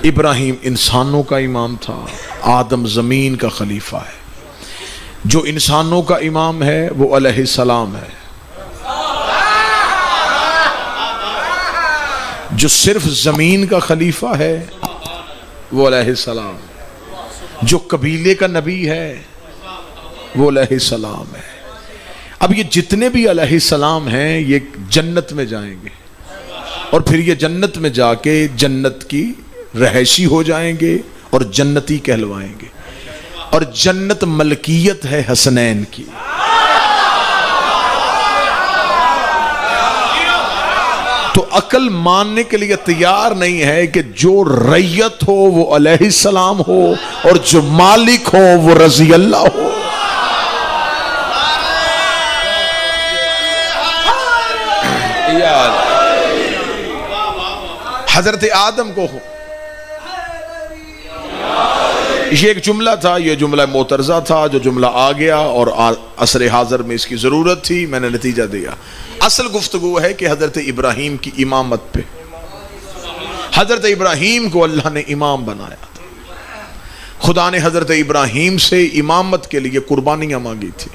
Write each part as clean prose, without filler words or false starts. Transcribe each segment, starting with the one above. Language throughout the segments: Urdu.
ابراہیم انسانوں کا امام تھا، آدم زمین کا خلیفہ ہے۔ جو انسانوں کا امام ہے وہ علیہ السلام ہے، جو صرف زمین کا خلیفہ ہے وہ علیہ السلام ہے، جو قبیلے کا نبی ہے وہ علیہ السلام ہے۔ اب یہ جتنے بھی علیہ السلام ہیں یہ جنت میں جائیں گے، اور پھر یہ جنت میں جا کے جنت کی رہائشی ہو جائیں گے اور جنتی کہلوائیں گے، اور جنت ملکیت ہے حسنین کی۔ تو عقل ماننے کے لیے تیار نہیں ہے کہ جو ریت ہو وہ علیہ السلام ہو اور جو مالک ہو وہ رضی اللہ ہو۔ حضرت آدم کو یہ ایک جملہ تھا، یہ جملہ معترضہ تھا، جو جملہ آ گیا اور عصر حاضر میں اس کی ضرورت تھی، میں نے نتیجہ دیا۔ اصل گفتگو ہے کہ حضرت ابراہیم کی امامت پہ، حضرت ابراہیم کو اللہ نے امام بنایا تھا۔ خدا نے حضرت ابراہیم سے امامت کے لیے قربانیاں مانگی تھی۔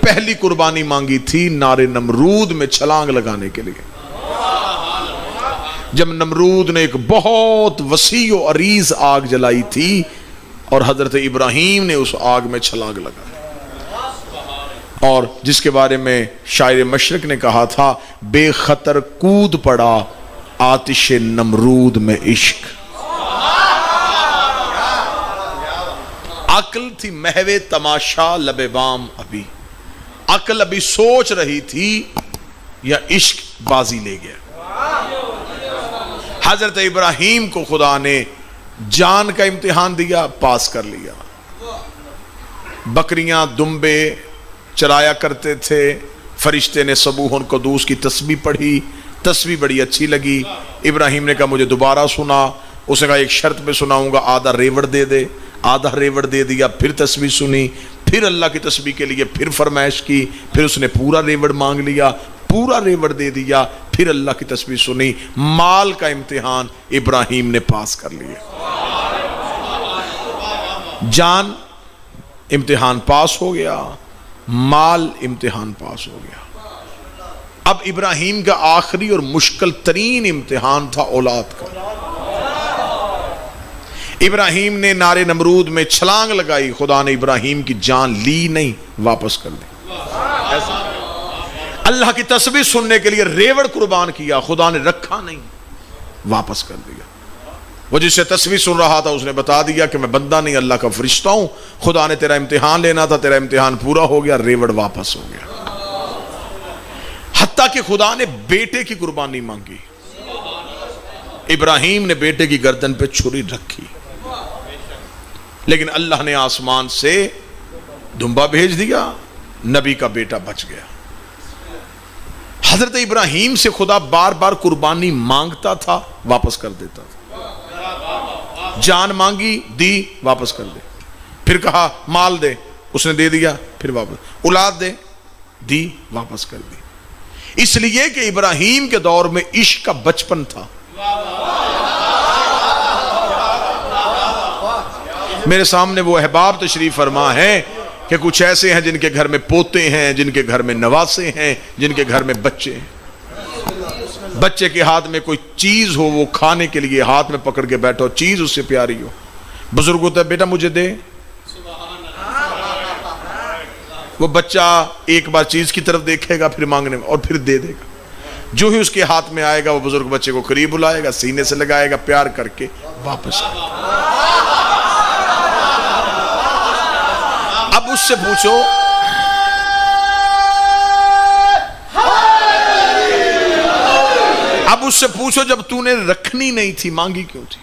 پہلی قربانی مانگی تھی نار نمرود میں چھلانگ لگانے کے لیے، جب نمرود نے ایک بہت وسیع و عریض آگ جلائی تھی اور حضرت ابراہیم نے اس آگ میں چھلانگ لگائی، اور جس کے بارے میں شاعر مشرق نے کہا تھا، بے خطر کود پڑا آتش نمرود میں عشق۔ عقل تھی محو تماشا لب بام، ابھی عقل ابھی سوچ رہی تھی یا عشق بازی لے گیا۔ حضرت ابراہیم کو خدا نے جان کا امتحان دیا، پاس کر لیا۔ بکریاں دمبے چرایا کرتے تھے، فرشتے نے سبوح قدوس کی تسبیح پڑھی، تسبیح بڑی اچھی لگی۔ ابراہیم نے کہا مجھے دوبارہ سنا، اس نے کہا ایک شرط پہ سناؤں گا، آدھا ریوڑ دے دے۔ آدھا ریوڑ دے دیا، پھر تسبیح سنی، پھر اللہ کی تسبیح کے لیے پھر فرمائش کی، پھر اس نے پورا ریوڑ مانگ لیا، پورا ریوڑ دے دیا، پھر اللہ کی تسبیح سنی۔ مال کا امتحان ابراہیم نے پاس کر لیا، جان امتحان پاس ہو گیا، مال امتحان پاس ہو گیا۔ اب ابراہیم کا آخری اور مشکل ترین امتحان تھا اولاد کا۔ ابراہیم نے نار نمرود میں چھلانگ لگائی، خدا نے ابراہیم کی جان لی نہیں، واپس کر دی۔ اللہ کی تسبیح سننے کے لیے ریوڑ قربان کیا، خدا نے رکھا نہیں، واپس کر دیا۔ وہ جس سے تسبیح سن رہا تھا اس نے بتا دیا کہ میں بندہ نہیں، اللہ کا فرشتہ ہوں، خدا نے تیرا امتحان لینا تھا، تیرا امتحان پورا ہو گیا، ریوڑ واپس ہو گیا۔ حتیٰ کہ خدا نے بیٹے کی قربانی مانگی، ابراہیم نے بیٹے کی گردن پہ چھری رکھی، لیکن اللہ نے آسمان سے دمبا بھیج دیا، نبی کا بیٹا بچ گیا۔ حضرت ابراہیم سے خدا بار بار قربانی مانگتا تھا، واپس کر دیتا تھا۔ جان مانگی، دی، واپس کر دے۔ پھر کہا مال دے، اس نے دے دیا، پھر واپس۔ اولاد دے، دی، واپس کر دی۔ اس لیے کہ ابراہیم کے دور میں عشق کا بچپن تھا۔ میرے سامنے وہ احباب تشریف فرما ہے کہ کچھ ایسے ہیں جن کے گھر میں پوتے ہیں، جن کے گھر میں نواسے ہیں، جن کے گھر میں بچے ہیں۔ بچے کے ہاتھ میں کوئی چیز ہو، وہ کھانے کے لیے ہاتھ میں پکڑ کے بیٹھو، چیز اس سے پیاری ہو، بزرگ ہوتا ہے بیٹا مجھے دے، وہ بچہ ایک بار چیز کی طرف دیکھے گا، پھر مانگنے اور پھر دے دے گا۔ جو ہی اس کے ہاتھ میں آئے گا وہ بزرگ بچے کو قریب بلائے گا، سینے سے لگائے گا، پیار کر کے واپس آئے گا۔ اب اس سے پوچھو جب تو نے رکھنی نہیں تھی مانگی کیوں تھی؟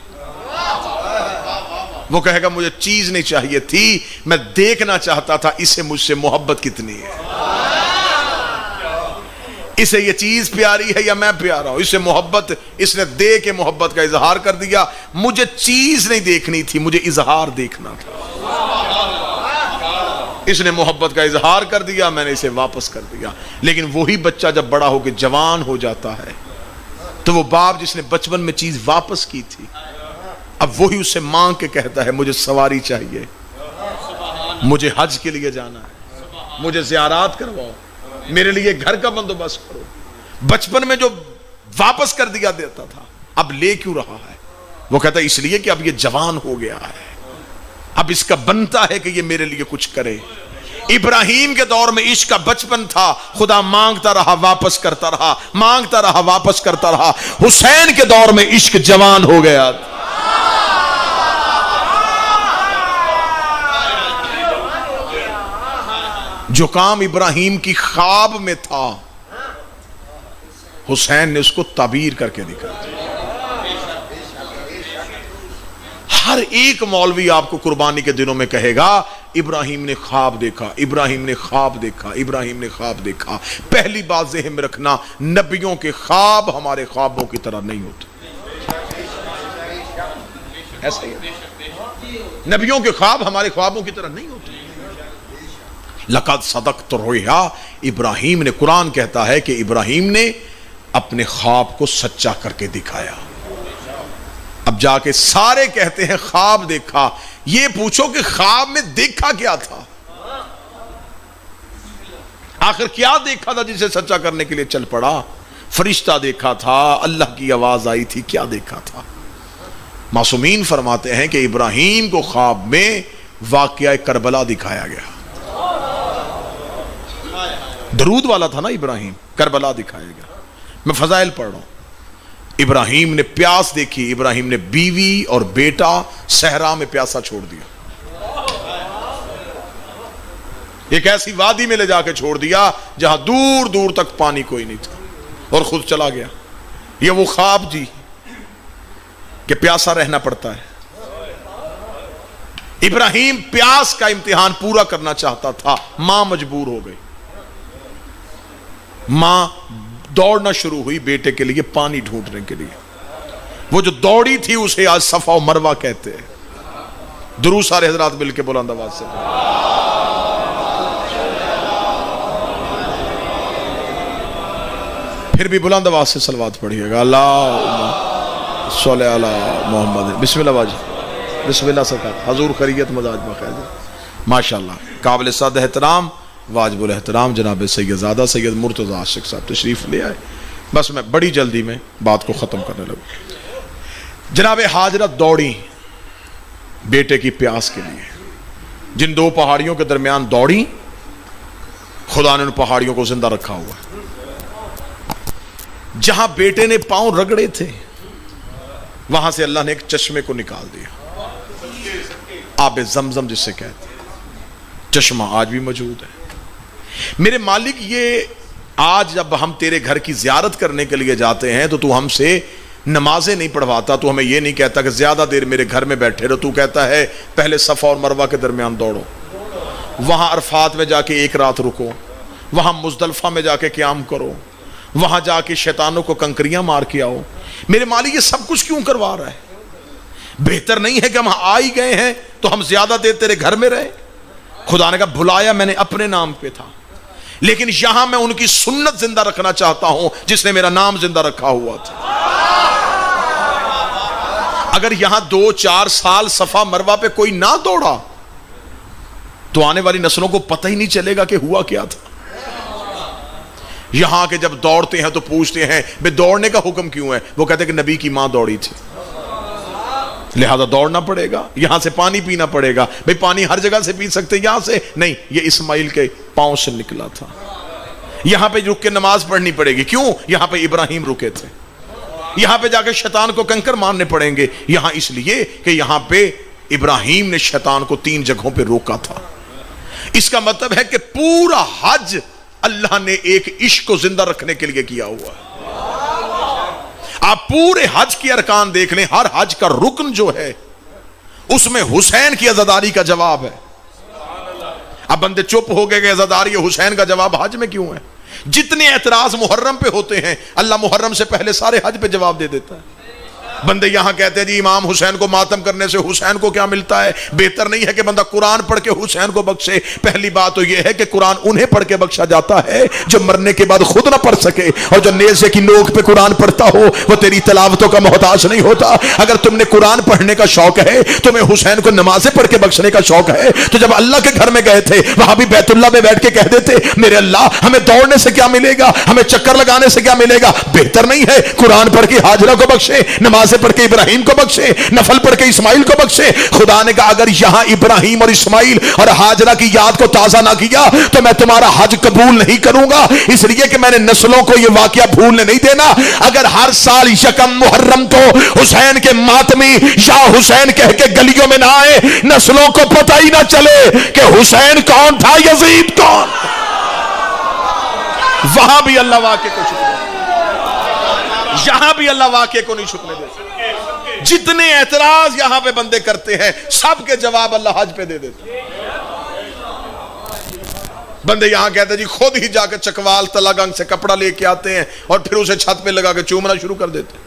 وہ کہے گا مجھے چیز نہیں چاہیے تھی، میں دیکھنا چاہتا تھا اسے مجھ سے محبت کتنی ہے، اسے یہ چیز پیاری ہے یا میں پیارا ہوں، اسے محبت، اس نے دے کے محبت کا اظہار کر دیا۔ مجھے چیز نہیں دیکھنی تھی، مجھے اظہار دیکھنا تھا۔ اس نے محبت کا اظہار کر دیا، میں نے اسے واپس کر دیا۔ لیکن وہی بچہ جب بڑا ہو کے جوان ہو جاتا ہے تو وہ باپ جس نے بچپن میں چیز واپس کی تھی اب وہی اسے مانگ کے کہتا ہے مجھے سواری چاہیے، مجھے حج کے لیے جانا ہے، مجھے زیارات کرواؤ، میرے لیے گھر کا بندوبست کرو۔ بچپن میں جو واپس کر دیا دیتا تھا اب لے کیوں رہا ہے؟ وہ کہتا ہے اس لیے کہ اب یہ جوان ہو گیا ہے، اب اس کا بنتا ہے کہ یہ میرے لیے کچھ کرے۔ ابراہیم کے دور میں عشق کا بچپن تھا، خدا مانگتا رہا واپس کرتا رہا، مانگتا رہا واپس کرتا رہا۔ حسین کے دور میں عشق جوان ہو گیا۔ جو کام ابراہیم کی خواب میں تھا حسین نے اس کو تعبیر کر کے دکھایا۔ ہر ایک مولوی آپ کو قربانی کے دنوں میں کہے گا ابراہیم نے خواب دیکھا، ابراہیم نے خواب دیکھا، ابراہیم نے خواب دیکھا۔ پہلی بات ذہن میں رکھنا، نبیوں کے خواب ہمارے خوابوں کی طرح نہیں ہوتے۔ ایسا ہی ہے، نبیوں کے خواب ہمارے خوابوں کی طرح نہیں ہوتے۔ لقد صدقت الرؤیا، ابراہیم نے، قرآن کہتا ہے کہ ابراہیم نے اپنے خواب کو سچا کر کے دکھایا۔ اب جا کے سارے کہتے ہیں خواب دیکھا، یہ پوچھو کہ خواب میں دیکھا کیا تھا؟ آخر کیا دیکھا تھا جسے سچا کرنے کے لیے چل پڑا؟ فرشتہ دیکھا تھا، اللہ کی آواز آئی تھی، کیا دیکھا تھا؟ معصومین فرماتے ہیں کہ ابراہیم کو خواب میں واقعہ کربلا دکھایا گیا۔ درود والا تھا نا ابراہیم، کربلا دکھایا گیا۔ میں فضائل پڑھ رہا ہوں۔ ابراہیم نے پیاس دیکھی، ابراہیم نے بیوی اور بیٹا صحرا میں پیاسا چھوڑ دیا، ایک ایسی وادی میں لے جا کے چھوڑ دیا جہاں دور دور تک پانی کوئی نہیں تھا، اور خود چلا گیا۔ یہ وہ خواب جی کہ پیاسا رہنا پڑتا ہے۔ ابراہیم پیاس کا امتحان پورا کرنا چاہتا تھا، ماں مجبور ہو گئی۔ ماں دوڑنا شروع ہوئی بیٹے کے لیے پانی ڈھونڈنے کے لیے۔ وہ جو دوڑی تھی اسے آج صفا و مروہ کہتے ہیں۔ درود سارے حضرات مل کے بلند آواز سے، پھر بھی بلند آواز سے صلوات پڑھیے گا۔ اللہم صلی علی محمد۔ بسم اللہ باجی، بسم اللہ سرکار، حضور خیریت مزاج بخیر۔ ماشاءاللہ، قابل صد احترام واجب الاحترام جناب سیدزادہ سید مرتضی عاشق صاحب تشریف لے آئے۔ بس میں بڑی جلدی میں بات کو ختم کرنے لگا۔ جناب ہاجرہ دوڑی بیٹے کی پیاس کے لیے، جن دو پہاڑیوں کے درمیان دوڑی، خدا نے ان پہاڑیوں کو زندہ رکھا ہوا ہے۔ جہاں بیٹے نے پاؤں رگڑے تھے وہاں سے اللہ نے ایک چشمے کو نکال دیا، آب زمزم جسے کہتے ہیں، چشمہ آج بھی موجود ہے۔ میرے مالک، یہ آج جب ہم تیرے گھر کی زیارت کرنے کے لیے جاتے ہیں تو ہم سے نمازیں نہیں پڑھواتا، تو ہمیں یہ نہیں کہتا کہ زیادہ دیر میرے گھر میں بیٹھے رہو، تو کہتا ہے پہلے صفا اور مروہ کے درمیان دوڑو، وہاں عرفات میں جا کے ایک رات رکو، وہاں مزدلفہ میں جا کے قیام کرو، وہاں جا کے شیطانوں کو کنکریاں مار کے آؤ۔ میرے مالک، یہ سب کچھ کیوں کروا رہا ہے؟ بہتر نہیں ہے کہ ہم آ ہی گئے ہیں تو ہم زیادہ دیر تیرے گھر میں رہے؟ خدا نے کہا بھلایا میں نے اپنے نام پہ تھا، لیکن یہاں میں ان کی سنت زندہ رکھنا چاہتا ہوں جس نے میرا نام زندہ رکھا ہوا تھا۔ اگر یہاں 2-4 سال صفا مروہ پہ کوئی نہ دوڑا تو آنے والی نسلوں کو پتہ ہی نہیں چلے گا کہ ہوا کیا تھا۔ یہاں کے جب دوڑتے ہیں تو پوچھتے ہیں بے دوڑنے کا حکم کیوں ہے؟ وہ کہتے ہیں کہ نبی کی ماں دوڑی تھی لہذا دوڑنا پڑے گا، یہاں سے پانی پینا پڑے گا۔ بھئی پانی ہر جگہ سے پی سکتے یہاں سے نہیں، یہ اسماعیل کے پاؤں سے نکلا تھا۔ یہاں پہ رک کے نماز پڑھنی پڑے گی، کیوں؟ یہاں پہ ابراہیم رکے تھے۔ یہاں پہ جا کے شیطان کو کنکر مارنے پڑیں گے، یہاں اس لیے کہ یہاں پہ ابراہیم نے شیطان کو 3 جگہوں پہ روکا تھا۔ اس کا مطلب ہے کہ پورا حج اللہ نے ایک عشق کو زندہ رکھنے کے لیے کیا ہوا ہے۔ آپ پورے حج کی ارکان دیکھ لیں، ہر حج کا رکن جو ہے اس میں حسین کی عزاداری کا جواب ہے۔ اب بندے چپ ہو گئے کہ عزاداری حسین کا جواب حج میں کیوں ہے؟ جتنے اعتراض محرم پہ ہوتے ہیں اللہ محرم سے پہلے سارے حج پہ جواب دے دیتا ہے۔ بندے یہاں کہتے ہیں جی امام حسین کو ماتم کرنے سے حسین کو کیا ملتا ہے؟ بہتر نہیں ہے کہ بندہ قرآن پڑھ کے حسین کو بخشے؟ پہلی بات تو یہ ہے کہ قرآن انہیں پڑھ کے بخشا جاتا ہے جو مرنے کے بعد خود نہ پڑھ سکے، اور جو نیزے کی نوک پہ قرآن پڑھتا ہو وہ تیری تلاوتوں کا محتاج نہیں ہوتا۔ اگر تم نے قرآن پڑھنے کا شوق ہے، تمہیں حسین کو نمازیں پڑھ کے بخشنے کا شوق ہے، تو جب اللہ کے گھر میں گئے تھے وہاں بھی بیت اللہ میں بیٹھ کے کہہ دیتے میرے اللہ ہمیں دوڑنے سے کیا ملے گا، ہمیں چکر لگانے سے کیا ملے گا؟ بہتر نہیں ہے قرآن پڑھ کے ہاجرہ کو بخشے، نمازیں پڑھ کے ابراہیم کو بخشے، نفل پڑھ کے اسماعیل کو بخشے؟ خدا نے کہا اگر یہاں ابراہیم اور اسماعیل اور ہاجرہ کی یاد کو تازہ نہ کیا تو میں تمہارا حج قبول نہیں کروں گا، اس لیے کہ میں نے نسلوں کو یہ واقعہ بھولنے نہیں دینا۔ اگر ہر سال یکم محرم کو حسین کے ماتمی یا حسین کہہ کے گلیوں میں نہ آئے، نسلوں کو پتہ ہی نہ چلے کہ حسین کون تھا، یزید کون۔ وہاں بھی اللہ واقعے کو چھپنے دے، یہاں بھی اللہ واقعے کو نہیں چھپنے دے۔ جتنے اعتراض یہاں پہ بندے کرتے ہیں سب کے جواب اللہ حج پہ دے دیتے ہیں۔ بندے یہاں کہتے ہیں جی خود ہی جا کے چکوال تلا گنگ سے کپڑا لے کے آتے ہیں اور پھر اسے چھت پہ لگا کے چومنا شروع کر دیتے ہیں۔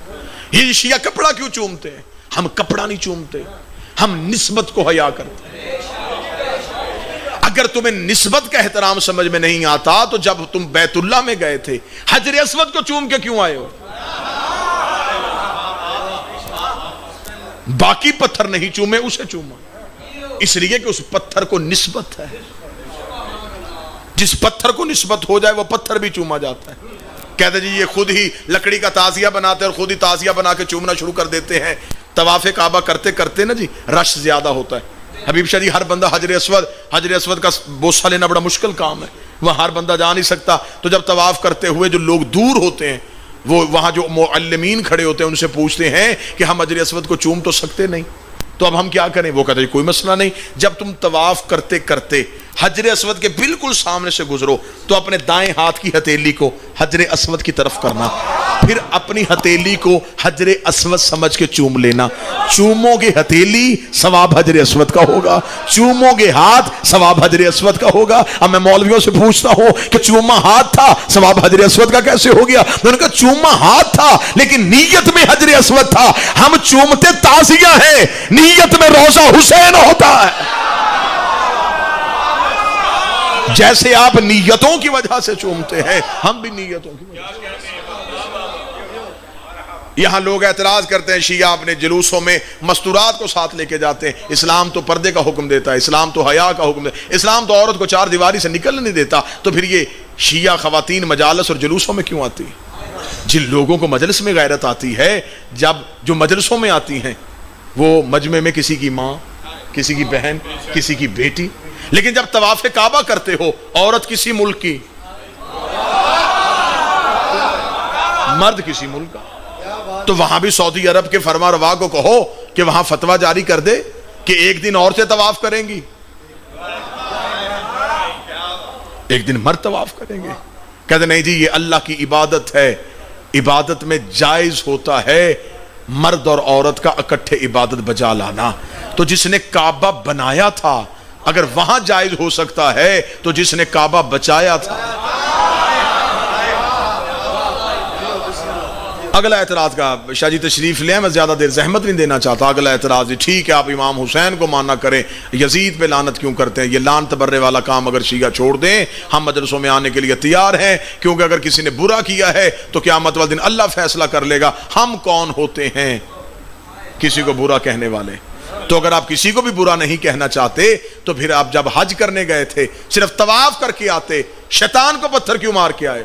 یہ شیعہ کپڑا کیوں چومتے ہیں؟ ہم کپڑا نہیں چومتے، ہم نسبت کو حیا کرتے ہیں۔ اگر تمہیں نسبت کا احترام سمجھ میں نہیں آتا تو جب تم بیت اللہ میں گئے تھے حجر اسود کو چوم کے کیوں آئے ہو؟ باقی پتھر نہیں چومے، اسے چوما، اس لیے کہ اس پتھر کو نسبت ہے۔ جس پتھر کو نسبت ہو جائے وہ پتھر بھی چوما جاتا ہے۔ کہتے جی یہ خود ہی لکڑی کا تازیہ بناتے اور خود ہی تازیہ بنا کے چومنا شروع کر دیتے ہیں۔ طواف کعبہ کرتے کرتے نا جی رش زیادہ ہوتا ہے۔ حبیب شاہ جی ہر بندہ حجر اسود کا بوسہ لینا بڑا مشکل کام ہے، وہاں ہر بندہ جا نہیں سکتا۔ تو جب طواف کرتے ہوئے جو لوگ دور ہوتے ہیں وہ وہاں جو معلمین کھڑے ہوتے ہیں ان سے پوچھتے ہیں کہ ہم حجر اسود کو چوم تو سکتے نہیں، تو اب ہم کیا کریں؟ وہ کہتے ہیں کوئی مسئلہ نہیں، جب تم طواف کرتے کرتے حجر اسود کے بالکل سامنے سے گزرو تو اپنے دائیں ہاتھ کی ہتھیلی کو حجر اسود کی طرف کرنا، پھر اپنی ہتھیلی کو حجر اسود سمجھ کے چوم لینا۔ چومو گے ہتھیلی ثواب حجر اسود کا ہوگا، چومو گے ہاتھ ثواب حجر اسود کا ہوگا۔ اب میں مولویوں سے پوچھتا ہوں کہ چوما ہاتھ تھا ثواب حجر اسود کا کیسے ہو گیا؟ انہوں نے کہا چوما ہاتھ تھا لیکن نیت میں حجر اسود تھا۔ ہم چومتے تعزیہ ہیں، نیت میں روضہ حسین ہوتا ہے۔ جیسے آپ نیتوں کی وجہ سے چومتے ہیں ہم بھی نیتوں کی وجہ سے۔ یہاں لوگ اعتراض کرتے ہیں شیعہ اپنے جلوسوں میں مستورات کو ساتھ لے کے جاتے ہیں۔ اسلام تو پردے کا حکم دیتا ہے، اسلام تو حیا کا حکم دیتا ہے، اسلام تو عورت کو چار دیواری سے نکلنے نہیں دیتا، تو پھر یہ شیعہ خواتین مجالس اور جلوسوں میں کیوں آتی؟ جن لوگوں کو مجلس میں غیرت آتی ہے، جب جو مجلسوں میں آتی ہیں وہ مجمع میں کسی کی ماں، کسی کی بہن، کسی کی بیٹی، لیکن جب طواف کعبہ کرتے ہو عورت کسی ملک کی، مرد کسی ملک کا، تو وہاں بھی سعودی عرب کے فرما روا کو کہو کہ وہاں فتویٰ جاری کر دے کہ ایک دن عورتیں طواف کریں گی، ایک دن مرد طواف کریں گے۔ کہتے نہیں جی یہ اللہ کی عبادت ہے، عبادت میں جائز ہوتا ہے مرد اور عورت کا اکٹھے عبادت بجا لانا۔ تو جس نے کعبہ بنایا تھا اگر وہاں جائز ہو سکتا ہے تو جس نے کعبہ بچایا تھا۔ اگلا اعتراض کا شاہ جی تشریف لیں، میں زیادہ دیر زحمت نہیں دینا چاہتا۔ اگلا اعتراض ٹھیک ہے آپ امام حسین کو مانا کریں، یزید پہ لعنت کیوں کرتے ہیں؟ یہ لعن تبرے والا کام اگر شیعہ چھوڑ دیں ہم مدرسوں میں آنے کے لیے تیار ہیں، کیونکہ اگر کسی نے برا کیا ہے تو قیامت والے دن اللہ فیصلہ کر لے گا۔ ہم کون ہوتے ہیں کسی کو برا کہنے والے؟ تو اگر آپ کسی کو بھی برا نہیں کہنا چاہتے تو پھر آپ جب حج کرنے گئے تھے صرف طواف کر کے آتے، شیطان کو پتھر کیوں مار کے آئے؟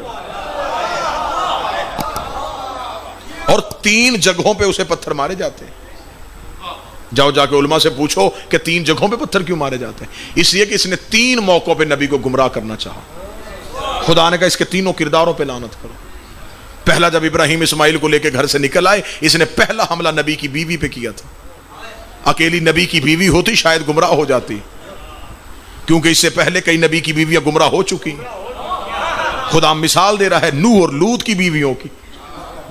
اور 3 جگہوں پہ اسے پتھر مارے جاتے ہیں۔ جاؤ جا کے علماء سے پوچھو کہ 3 جگہوں پہ پتھر کیوں مارے جاتے ہیں؟ اس لیے کہ اس نے 3 موقعوں پہ نبی کو گمراہ کرنا چاہا۔ خدا نے کہا اس کے تینوں کرداروں پہ لعنت کرو۔ پہلا جب ابراہیم اسماعیل کو لے کے گھر سے نکل آئے اس نے پہلا حملہ نبی کی بیوی پہ کیا تھا۔ اکیلی نبی کی بیوی ہوتی شاید گمراہ ہو جاتی، کیونکہ اس سے پہلے کئی نبی کی بیویاں گمراہ ہو چکی ہیں۔ خدا مثال دے رہا ہے نوح اور لوط کی بیویوں کی،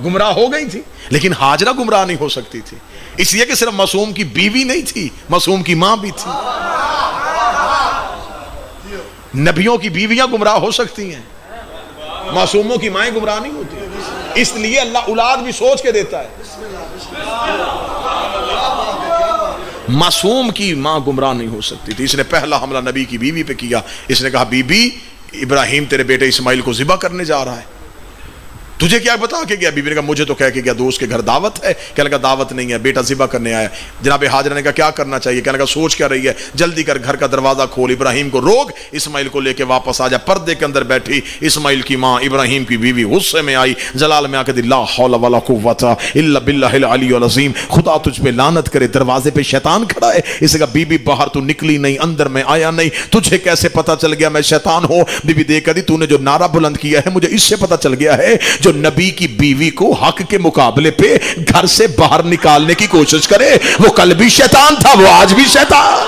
گمراہ ہو گئی تھی لیکن ہاجرہ گمراہ نہیں ہو سکتی تھی، اس لیے کہ صرف معصوم کی بیوی نہیں تھی، معصوم کی ماں بھی تھی۔ نبیوں کی بیویاں گمراہ ہو سکتی ہیں، معصوموں کی مائیں گمراہ نہیں ہوتی۔ اس لیے اللہ اولاد بھی سوچ کے دیتا ہے. معصوم کی ماں گمراہ نہیں ہو سکتی تھی. اس نے پہلا حملہ نبی کی بیوی پہ کیا. اس نے کہا بی بی ابراہیم تیرے بیٹے اسماعیل کو ذبح کرنے جا رہا ہے, تجھے کیا بتا کے گیا؟ بیوی نے کہا مجھے تو کہہ کے گیا دوست کے گھر دعوت ہے. کہنے لگا دعوت نہیں ہے, بیٹا ذبح کرنے آیا. جناب ہاجرہ نے کہا کیا کرنا چاہیے؟ کہنے لگا سوچ کیا رہی ہے؟ جلدی کر گھر کا دروازہ کھول, ابراہیم کو روک, اسماعیل کو لے کے واپس آ جا. پردے کے اندر بیٹھی اسماعیل کی ماں ابراہیم کی بیوی غصے میں آئی, جلال میں آ کے لا حول ولا قوت الا باللہ العلی العظیم, خدا تجھ پہ لعنت کرے, دروازے پہ شیطان کھڑا ہے. اس نے کہا بی بی باہر تو نکلی نہیں, اندر میں آیا نہیں, تجھے کیسے پتا چل گیا میں شیطان ہوں؟ بی بی دیکھ کر تو نے جو نعرہ بلند کیا ہے مجھے اس سے پتا چل گیا ہے جو نبی کی بیوی کو حق کے مقابلے پہ گھر سے باہر نکالنے کی کوشش کرے وہ کل بھی شیطان تھا, وہ آج بھی شیطان.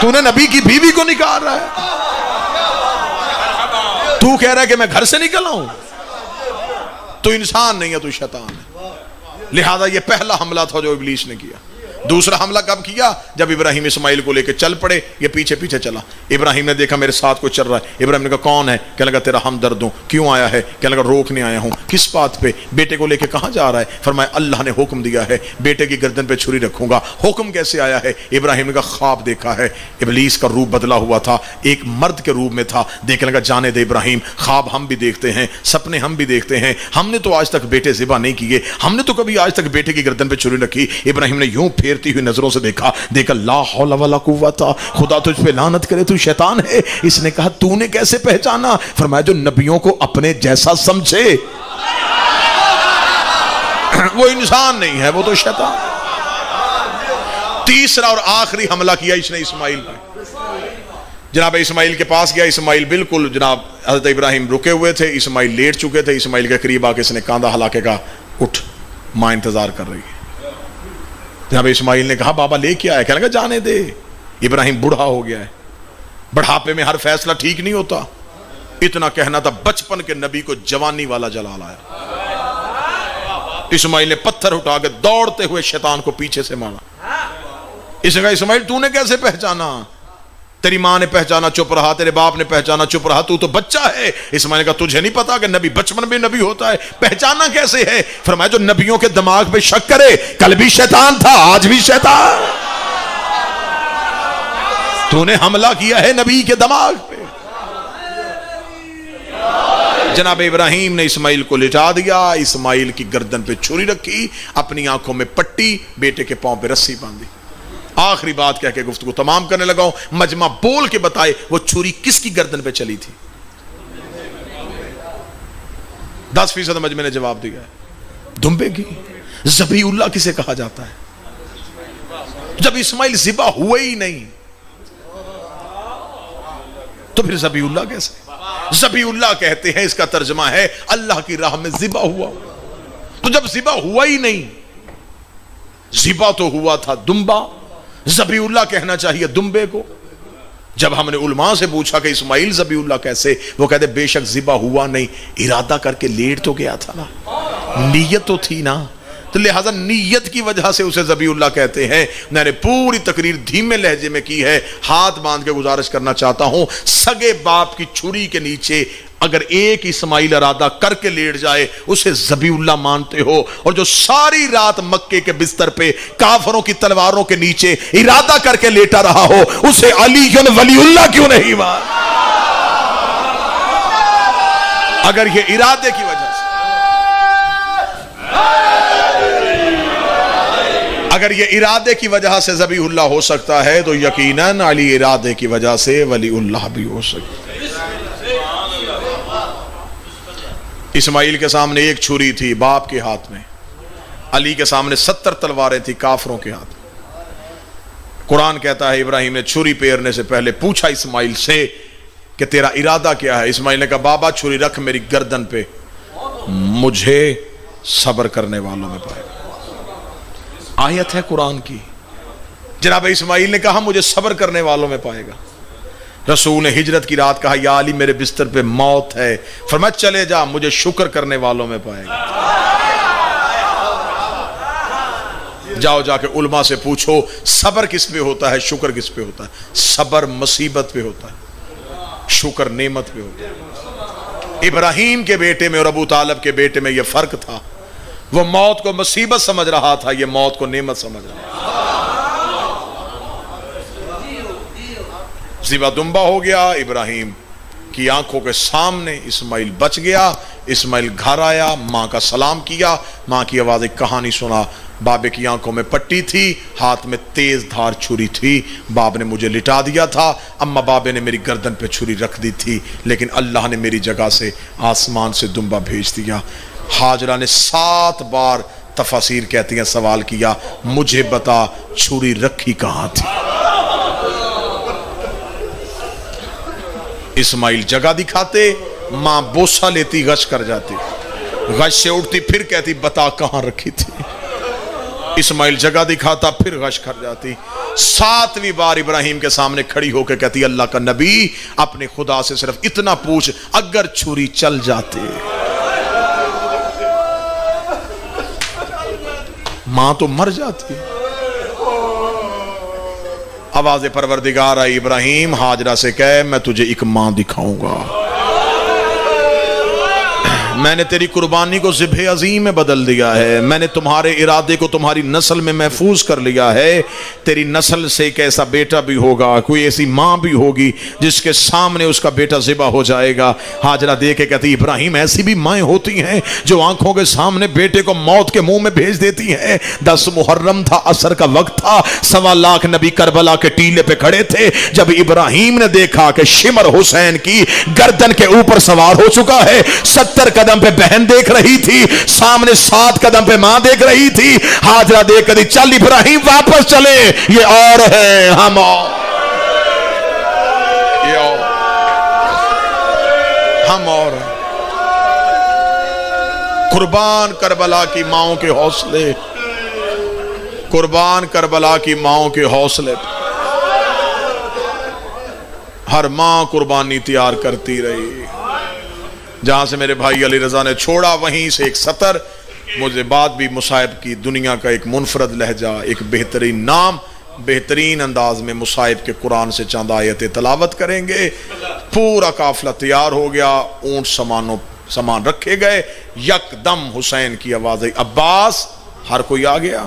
تو نے نبی کی بیوی کو نکال رہا ہے, تو کہہ رہا ہے کہ میں گھر سے نکل آؤں. تو انسان نہیں ہے, تو شیطان ہے. لہذا یہ پہلا حملہ تھا جو ابلیس نے کیا. دوسرا حملہ کب کیا؟ جب ابراہیم اسماعیل کو لے کے چل پڑے, یہ پیچھے پیچھے چلا. ابراہیم نے دیکھا میرے ساتھ کوئی چل رہا ہے. ابراہیم نے کہا کون ہے؟ کہنے لگا تیرا ہمدرد ہوں. کیوں آیا ہے؟ کہنے لگا روکنے آیا ہوں. کس بات پہ؟ بیٹے کو لے کے کہاں جا رہا ہے؟ فرمایا اللہ نے حکم دیا ہے بیٹے کی گردن پہ چھری رکھوں گا. حکم کیسے آیا ہے؟ ابراہیم نے کہا خواب دیکھا ہے. ابلیس کا روپ بدلا ہوا تھا, ایک مرد کے روپ میں تھا. دیکھنے لگا جانے دے ابراہیم, خواب ہم بھی دیکھتے ہیں, سپنے ہم بھی دیکھتے ہیں, ہم نے تو آج تک بیٹے ذبح نہیں کیے, ہم نے تو کبھی آج تک بیٹے کی گردن پہ چھری رکھی. ابراہیم نے یوں پھیرتی ہوئی نظروں سے دیکھا لا حول ولا قوت, خدا تجھ پہ لعنت کرے تو شیطان ہے. اس نے کہا تو نے کیسے پہچانا؟ فرمایا جو نبیوں کو اپنے جیسا سمجھے وہ انسان نہیں ہے, وہ تو شیطان. تیسرا اور آخری حملہ کیا اس نے اسماعیل پہ. جناب اسماعیل کے پاس گیا. اسماعیل بالکل جناب حضرت ابراہیم رکے ہوئے تھے, اسماعیل لیٹ چکے تھے. اسماعیل کے قریب آ کے اس نے کاندھا ہلا کے کہا اٹھ, ماں انتظار کر رہی ہے. جناب اسماعیل نے کہا بابا لے کے آیا. کہنے لگا جانے دے, ابراہیم بوڑھا ہو گیا ہے, بڑھاپے میں ہر فیصلہ ٹھیک نہیں ہوتا. اتنا کہنا تھا, بچپن کے نبی کو جوانی والا جلال آیا. اسماعیل نے پتھر اٹھا کے دوڑتے ہوئے شیطان کو پیچھے سے مارا. اس نے کہا اسماعیل تو نے کیسے پہچانا؟ تیری ماں نے پہچانا چپ رہا, تیرے باپ نے پہچانا چپ رہا, تو بچہ ہے. اسماعیل نے کہا تجھے نہیں پتا کہ نبی بچپن میں نبی ہوتا ہے؟ پہچانا کیسے ہے؟ فرمایا جو نبیوں کے دماغ پہ شک کرے کل بھی شیطان تھا آج بھی شیطان. تو نے حملہ کیا ہے نبی کے دماغ پہ. جناب ابراہیم نے اسماعیل کو لٹا دیا, اسماعیل کی گردن پہ چھری رکھی, اپنی آنکھوں میں پٹی, بیٹے کے پاؤں پہ رسی باندھی. آخری بات کہہ کے گفتگو تمام کرنے لگا ہوں. مجمع بول کے بتائے وہ چھری کس کی گردن پہ چلی تھی؟ 10% مجمع نے جواب دیا ہے دمبے کی. ذبیح اللہ کسے کہا جاتا ہے؟ جب اسماعیل ذبح ہوئے ہی نہیں تو پھر ذبیح اللہ کیسے؟ ذبیح اللہ کہتے ہیں, اس کا ترجمہ ہے اللہ کی راہ میں ذبح ہوا. تو جب ذبح ہوا ہی نہیں, ذبح تو ہوا تھا دمبا, ذبیح اللہ کہنا چاہیے دمبے کو. جب ہم نے علماء سے پوچھا کہ اسماعیل ذبیح اللہ کیسے, وہ کہتے بے شک ذبح ہوا نہیں, ارادہ کر کے لیٹ تو گیا تھا نا, نیت تو تھی نا, تو لہذا نیت کی وجہ سے اسے ذبیح اللہ کہتے ہیں. میں نے پوری تقریر دھیمے لہجے میں کی ہے, ہاتھ باندھ کے گزارش کرنا چاہتا ہوں, سگے باپ کی چھری کے نیچے اگر ایک اسماعیل ارادہ کر کے لیٹ جائے اسے ذبیح اللہ مانتے ہو, اور جو ساری رات مکے کے بستر پہ کافروں کی تلواروں کے نیچے ارادہ کر کے لیٹا رہا ہو اسے علی ولی اللہ کیوں نہیں مان؟ اگر یہ ارادے کی وجہ سے, اگر یہ ارادے کی وجہ سے ذبیح اللہ ہو سکتا ہے تو یقیناً علی ارادے کی وجہ سے ولی اللہ بھی ہو سکتا ہے. اسماعیل کے سامنے ایک چھری تھی باپ کے ہاتھ میں, علی کے سامنے 70 تلواریں تھی کافروں کے ہاتھ میں. قرآن کہتا ہے ابراہیم نے چھری پھیرنے سے پہلے پوچھا اسماعیل سے کہ تیرا ارادہ کیا ہے؟ اسماعیل نے کہا بابا چھری رکھ میری گردن پہ, مجھے صبر کرنے والوں میں پائے گا. آیت ہے قرآن کی. جناب اسماعیل نے کہا مجھے صبر کرنے والوں میں پائے گا. رسول نے ہجرت کی رات کہا یا علی میرے بستر پہ موت ہے, فرمایا چلے جا مجھے شکر کرنے والوں میں پائے گا. جاؤ جا کے علماء سے پوچھو صبر کس پہ ہوتا ہے, شکر کس پہ ہوتا ہے؟ صبر مصیبت پہ ہوتا ہے, شکر نعمت پہ ہوتا ہے. ابراہیم کے بیٹے میں اور ابو طالب کے بیٹے میں یہ فرق تھا، وہ موت کو مصیبت سمجھ رہا تھا، یہ موت کو نعمت سمجھ رہا تھا۔ ذبح دمبا ہو گیا، ابراہیم کی آنکھوں کے سامنے اسماعیل بچ گیا۔ اسماعیل گھر آیا، ماں کا سلام کیا، ماں کی آواز ایک کہانی سنا۔ بابے کی آنکھوں میں پٹی تھی، ہاتھ میں تیز دھار چھری تھی، باپ نے مجھے لٹا دیا تھا، اما بابے نے میری گردن پہ چھری رکھ دی تھی، لیکن اللہ نے میری جگہ سے آسمان سے دمبا بھیج دیا۔ ہاجرہ نے 7 بار تفاسیر کہتی ہیں سوال کیا، مجھے بتا چھری رکھی کہاں تھی؟ اسماعیل جگہ دکھاتے، ماں بوسہ لیتی، غش کر جاتی، غش سے اٹھتی پھر کہتی بتا کہاں رکھی تھی؟ اسماعیل جگہ دکھاتا پھر غش کر جاتی۔ 7ویں بار ابراہیم کے سامنے کھڑی ہو کے کہتی اللہ کا نبی اپنے خدا سے صرف اتنا پوچھ اگر چھری چل جاتے۔ ماں تو مر جاتی۔ آواز پروردگار آئی، ابراہیم ہاجرہ سے کہے میں تجھے ایک ماں دکھاؤں گا، میں نے تیری قربانی کو ذبح عظیم میں بدل دیا ہے، میں نے تمہارے ارادے کو تمہاری نسل میں محفوظ کر لیا ہے، تیری نسل سے ایک ایسا بیٹا بھی ہوگا، کوئی ایسی ماں بھی ہوگی جس کے سامنے اس کا بیٹا ذبح ہو جائے گا۔ ہاجرہ دیکھ کے کہتی ابراہیم ایسی بھی مائیں ہوتی ہیں جو آنکھوں کے سامنے بیٹے کو موت کے منہ میں بھیج دیتی ہیں۔ 10 محرم تھا، عصر کا وقت تھا، 1.25 لاکھ نبی کربلا کے ٹیلے پہ کھڑے تھے۔ جب ابراہیم نے دیکھا کہ شمر حسین کی گردن کے اوپر سوار ہو چکا ہے، 70 قدم پہ بہن دیکھ رہی تھی، سامنے 7 قدم پہ ماں دیکھ رہی تھی، ہاجرہ دیکھ کر چل ابراہیم واپس چلے، یہ اور ہے، ہم اور ہیں۔ قربان کربلا کی ماؤں کے حوصلے، قربان کربلا کی ماؤں کے حوصلے، ہر ماں قربانی تیار کرتی رہی۔ جہاں سے میرے بھائی علی رضا نے چھوڑا وہیں سے ایک سطر مجھے بعد بھی مصائب کی دنیا کا ایک منفرد لہجہ، ایک بہترین نام، بہترین انداز میں مصائب کے قرآن سے چند آیتیں تلاوت کریں گے۔ پورا قافلہ تیار ہو گیا، اونٹ سامان رکھے گئے، یکدم حسین کی آواز آئی عباس، ہر کوئی آ گیا۔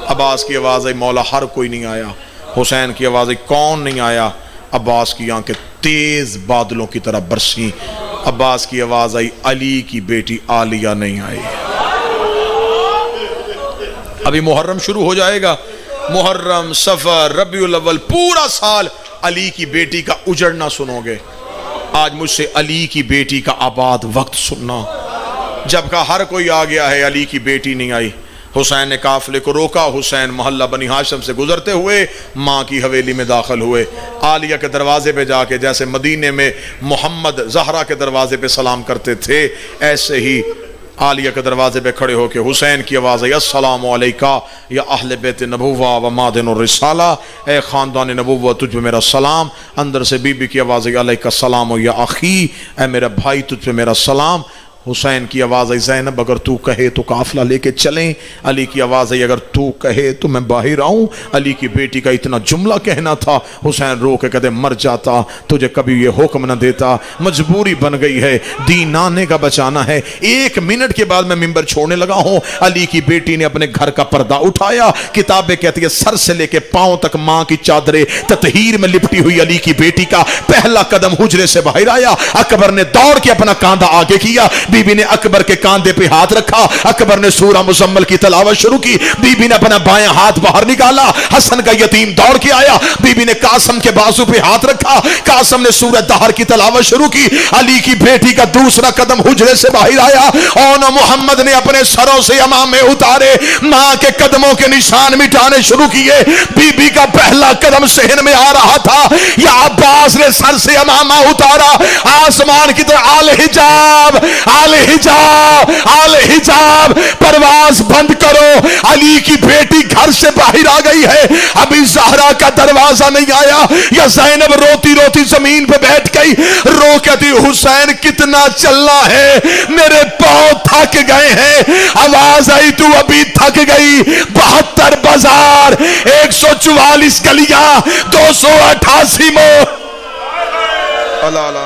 عباس کی آواز آئی مولا، ہر کوئی نہیں آیا۔ حسین کی آواز آئی کون نہیں آیا؟ عباس کی آنکھیں تیز بادلوں کی طرح برسیں۔ عباس کی آواز آئی علی کی بیٹی عالیہ نہیں آئی۔ ابھی محرم شروع ہو جائے گا، محرم، صفر، ربیع الاول، پورا سال علی کی بیٹی کا اجڑنا سنو گے۔ آج مجھ سے علی کی بیٹی کا آباد وقت سننا۔ جب کا ہر کوئی آ گیا ہے، علی کی بیٹی نہیں آئی۔ حسین نے قافلے کو روکا، حسین محلہ بنی ہاشم سے گزرتے ہوئے ماں کی حویلی میں داخل ہوئے۔ عالیہ کے دروازے پہ جا کے جیسے مدینے میں محمد زہرا کے دروازے پہ سلام کرتے تھے، ایسے ہی عالیہ کے دروازے پہ کھڑے ہو کے حسین کی آواز آئی السلام علیکہ یا اہل بیت نبوہ و مادن الرسالہ، اے خاندان نبوت تجھ پہ میرا سلام۔ اندر سے بی بی کی آواز آئی علیکہ السلام یا اخی، اے میرا بھائی تجھ پہ میرا سلام۔ حسین کی آواز آئی زینب اگر تو کہے تو قافلہ لے کے چلیں۔ علی کی آواز آئی اگر تو کہے تو میں باہر آؤں۔ علی کی بیٹی کا اتنا جملہ کہنا تھا، حسین رو کے کہتے مر جاتا تجھے کبھی یہ حکم نہ دیتا، مجبوری بن گئی ہے، دین نانے کا بچانا ہے۔ 1 منٹ کے بعد میں منبر چھوڑنے لگا ہوں۔ علی کی بیٹی نے اپنے گھر کا پردہ اٹھایا، کتابیں کہتی ہے سر سے لے کے پاؤں تک ماں کی چادریں تطہیر میں لپٹی ہوئی علی کی بیٹی کا پہلا قدم حجرے سے باہر آیا۔ اکبر نے دوڑ کے اپنا کاندھا آگے کیا، بی بی نے اکبر کے کاندھے پہ ہاتھ رکھا، اکبر نے سورہ مزمل کی تلاوت شروع کی، بی بی نے اپنا بائیں ہاتھ باہر نکالا، حسن کا یتیم دوڑ کے آیا، بی بی نے قاسم کے بازو پہ ہاتھ رکھا، قاسم نے سورہ دہر کی تلاوت شروع کی، علی کی بیٹی کا دوسرا قدم حجرے سے باہر آیا، اور محمد نے اپنے سروں سے امامے اتارے، ماں کے قدموں کے نشان مٹانے شروع کیے، بی بی کا پہلا قدم صحن میں آ رہا تھا، یا عباس نے سر سے امامہ اتارا، آسمان کی طرح آل حجاب، آل حجاب، آل حجاب، پرواز بند کرو، علی کی بیٹی گھر سے باہر آ گئی ہے، ابھی زہرا کا دروازہ نہیں آیا، یا زینب روتی روتی زمین پہ بیٹھ گئی، رو کہتی حسین کتنا چلنا ہے، میرے پاؤں تھک گئے ہیں، آواز آئی تو ابھی تھک گئی، 72 بازار، 144 گلیاں، 288 مو اللہ اللہ